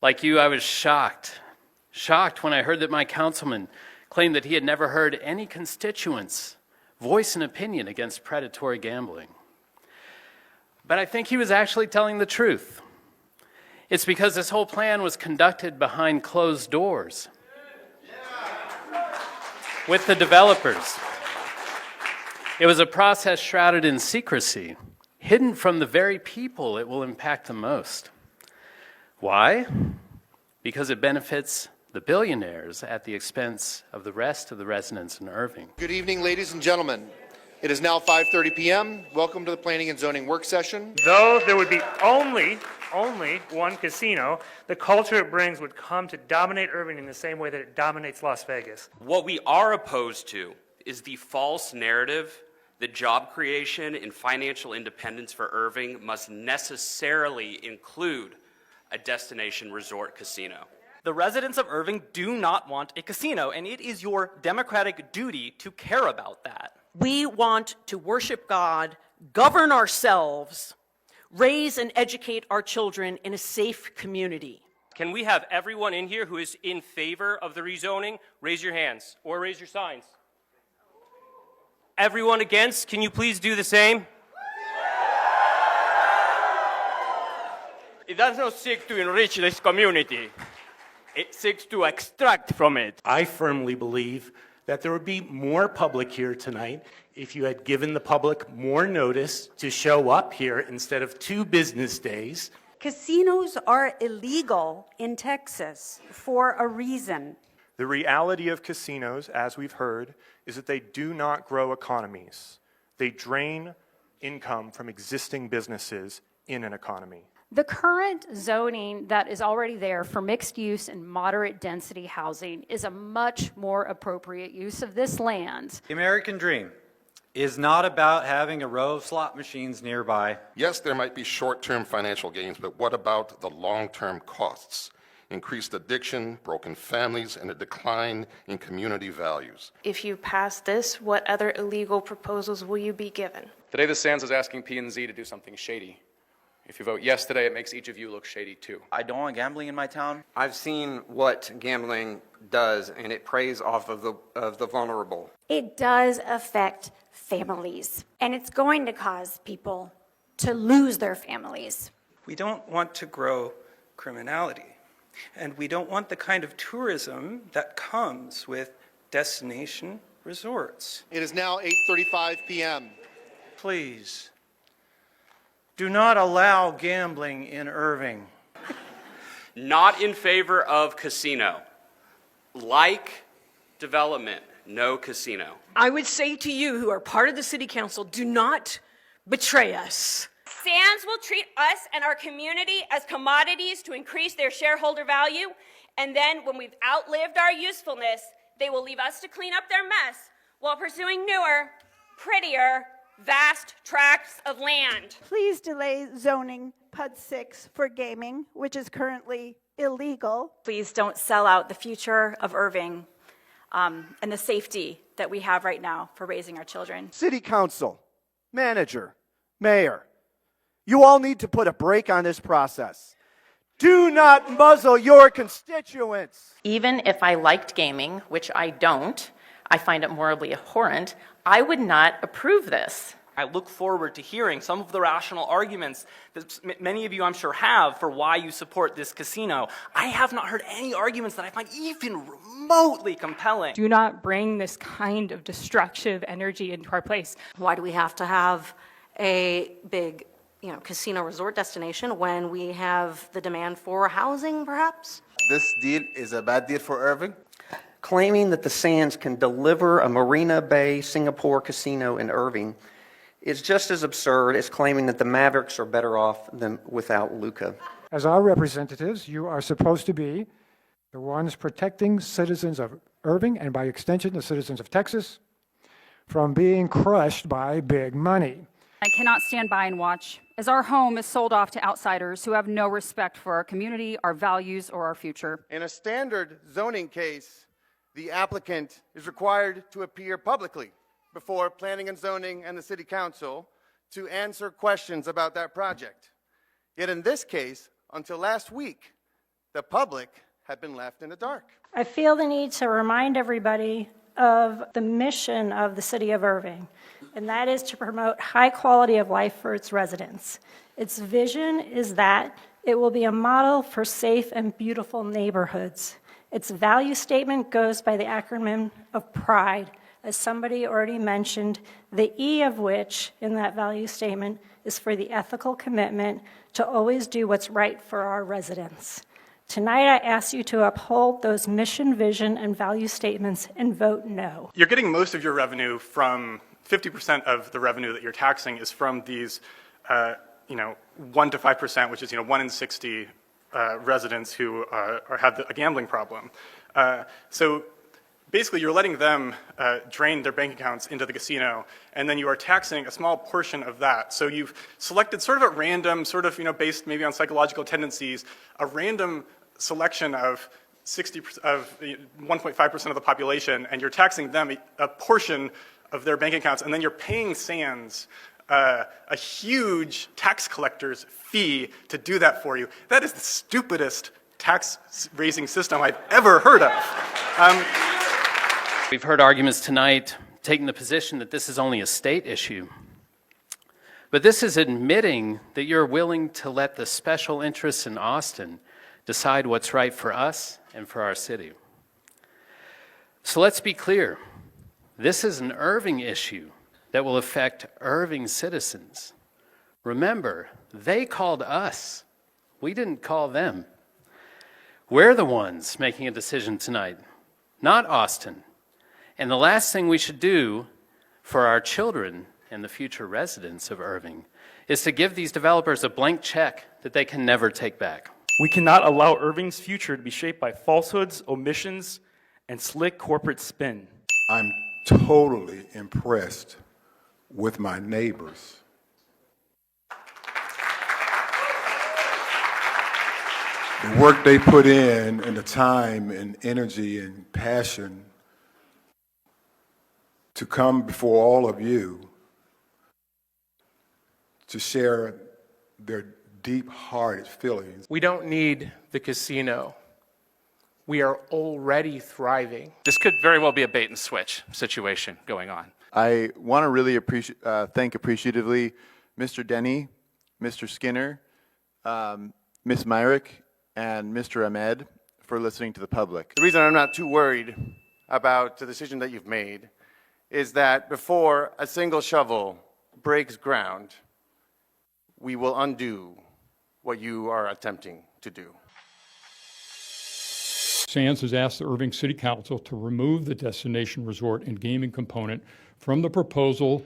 Like you, I was shocked when I heard that my councilman claimed that he had never heard any constituents voice an opinion against predatory gambling. But I think he was actually telling the truth. It's because this whole plan was conducted behind closed doors with the developers. It was a process shrouded in secrecy, hidden from the very people it will impact the most. Why? Because it benefits the billionaires at the expense of the rest of the residents in Irving. Good evening, ladies and gentlemen. It is now 5:30 p.m. Welcome to the Planning and Zoning Work Session. Though there would be only one casino, the culture it brings would come to dominate Irving in the same way that it dominates Las Vegas. What we are opposed to is the false narrative that job creation and financial independence for Irving must necessarily include a destination resort casino. The residents of Irving do not want a casino, and it is your democratic duty to care about that. We want to worship God, govern ourselves, raise and educate our children in a safe community. Can we have everyone in here who is in favor of the rezoning raise your hands or raise your signs? Everyone against, can you please do the same? It does not seek to enrich this community. It seeks to extract from it. I firmly believe that there would be more public here tonight if you had given the public more notice to show up here instead of 2 business days. Casinos are illegal in Texas for a reason. The reality of casinos, as we've heard, is that they do not grow economies. They drain income from existing businesses in an economy. The current zoning that is already there for mixed use and moderate density housing is a much more appropriate use of this land. The American dream is not about having a row of slot machines nearby. Yes, there might be short-term financial gains, but what about the long-term costs? Increased addiction, broken families, and a decline in community values. If you pass this, what other illegal proposals will you be given? Today the Sands is asking P&Z to do something shady. If you vote yes today, it makes each of you look shady too. I don't want gambling in my town. I've seen what gambling does, and it preys off of the vulnerable. It does affect families, and it's going to cause people to lose their families. We don't want to grow criminality, and we don't want the kind of tourism that comes with destination resorts. It is now 8:35 p.m. Please, do not allow gambling in Irving. Not in favor of casino. Like development, no casino. I would say to you who are part of the city council, do not betray us. Sands will treat us and our community as commodities to increase their shareholder value, and then when we've outlived our usefulness, they will leave us to clean up their mess while pursuing newer, prettier, vast tracts of land. Please delay zoning PUD 6 for gaming, which is currently illegal. Please don't sell out the future of Irving and the safety that we have right now for raising our children. City council, manager, mayor, you all need to put a brake on this process. Do not muzzle your constituents. Even if I liked gaming, which I don't, I find it morally abhorrent, I would not approve this. I look forward to hearing some of the rational arguments that many of you, I'm sure, have for why you support this casino. I have not heard any arguments that I find even remotely compelling. Do not bring this kind of destructive energy into our place. Why do we have to have a big, casino resort destination when we have the demand for housing, perhaps? This deal is a bad deal for Irving. Claiming that the Sands can deliver a Marina Bay Singapore casino in Irving is just as absurd as claiming that the Mavericks are better off than without Luka. As our representatives, you are supposed to be the ones protecting citizens of Irving, and by extension the citizens of Texas, from being crushed by big money. I cannot stand by and watch as our home is sold off to outsiders who have no respect for our community, our values, or our future. In a standard zoning case, the applicant is required to appear publicly before Planning and Zoning and the City Council to answer questions about that project. Yet in this case, until last week, the public have been left in the dark. I feel the need to remind everybody of the mission of the city of Irving, and that is to promote high quality of life for its residents. Its vision is that it will be a model for safe and beautiful neighborhoods. Its value statement goes by the acronym of PRIDE, as somebody already mentioned, the E of which in that value statement is for the ethical commitment to always do what's right for our residents. Tonight, I ask you to uphold those mission, vision, and value statements and vote no. You're getting most of your revenue from 50% of the revenue that you're taxing is from these, 1 to 5%, which is 1 in 60 residents who have a gambling problem. So basically, you're letting them drain their bank accounts into the casino, and then you are taxing a small portion of that. So you've selected sort of at random, based maybe on psychological tendencies, a random selection of 1.5% of the population, and you're taxing them a portion of their bank accounts, and then you're paying Sands a huge tax collector's fee to do that for you. That is the stupidest tax-raising system I've ever heard of. We've heard arguments tonight taking the position that this is only a state issue. But this is admitting that you're willing to let the special interests in Austin decide what's right for us and for our city. So let's be clear. This is an Irving issue that will affect Irving citizens. Remember, they called us. We didn't call them. We're the ones making a decision tonight, not Austin. And the last thing we should do for our children and the future residents of Irving is to give these developers a blank check that they can never take back. We cannot allow Irving's future to be shaped by falsehoods, omissions, and slick corporate spin. I'm totally impressed with my neighbors. The work they put in and the time and energy and passion to come before all of you to share their deep-hearted feelings. We don't need the casino. We are already thriving. This could very well be a bait and switch situation going on. I want to really thank appreciatively Mr. Denny, Mr. Skinner, Ms. Myrick, and Mr. Ahmed for listening to the public. The reason I'm not too worried about the decision that you've made is that before a single shovel breaks ground, we will undo what you are attempting to do. Sands has asked the Irving City Council to remove the destination resort and gaming component from the proposal